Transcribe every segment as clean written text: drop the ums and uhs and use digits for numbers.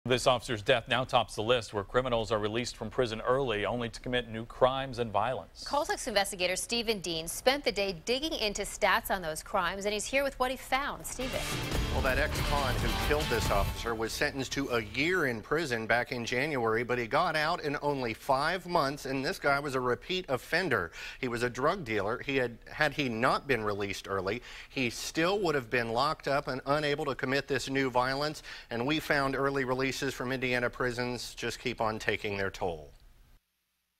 This officer's death now tops the list, where criminals are released from prison early only to commit new crimes and violence. Call 6 investigator Stephen Dean spent the day digging into stats on those crimes, and he's here with what he found. Stephen. Well, that ex-con who killed this officer was sentenced to a year in prison back in January, but he got out in only 5 months, and this guy was a repeat offender. He was a drug dealer. Had he not been released early, he still would have been locked up and unable to commit this new violence, and we found early releases from Indiana prisons just keep on taking their toll.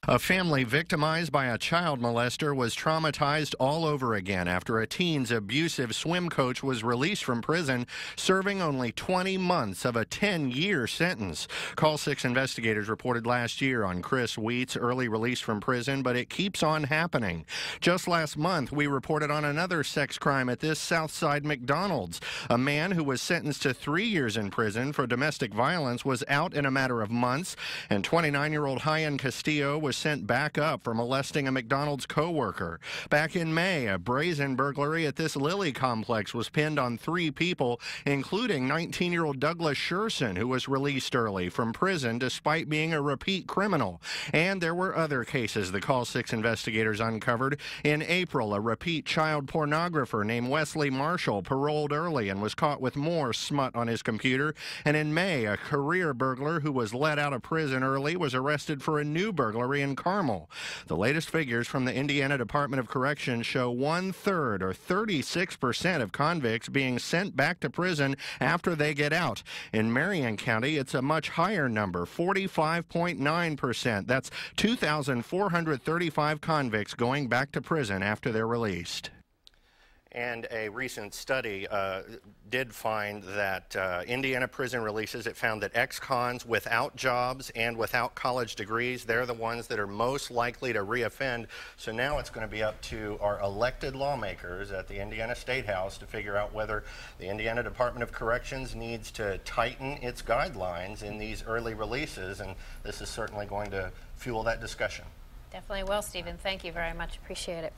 A family victimized by a child molester was traumatized all over again after a teen's abusive swim coach was released from prison, serving only 20 months of a 10-year sentence. Call 6 investigators reported last year on Chris Wheat's early release from prison, but it keeps on happening. Just last month, we reported on another sex crime at this Southside McDonald's. A man who was sentenced to 3 years in prison for domestic violence was out in a matter of months, and 29-year-old Hyan Castillo was sent back up for molesting a McDonald's co-worker. Back in May, a brazen burglary at this Lilly complex was pinned on 3 people, including 19-year-old Douglas Sherson, who was released early from prison despite being a repeat criminal. And there were other cases the Call 6 investigators uncovered. In April, a repeat child pornographer named Wesley Marshall paroled early and was caught with more smut on his computer. And in May, a career burglar who was let out of prison early was arrested for a new burglary in Carmel. The latest figures from the Indiana Department of Corrections show 1/3 or 36% of convicts being sent back to prison after they get out. In Marion County, it's a much higher number, 45.9%. That's 2,435 convicts going back to prison after they're released. And a recent study did find that Indiana prison releases, it found that ex-cons without jobs and without college degrees, they're the ones that are most likely to reoffend. So now it's going to be up to our elected lawmakers at the Indiana State House to figure out whether the Indiana Department of Corrections needs to tighten its guidelines in these early releases, and this is certainly going to fuel that discussion. Definitely will, Stephen. Thank you very much. Appreciate it.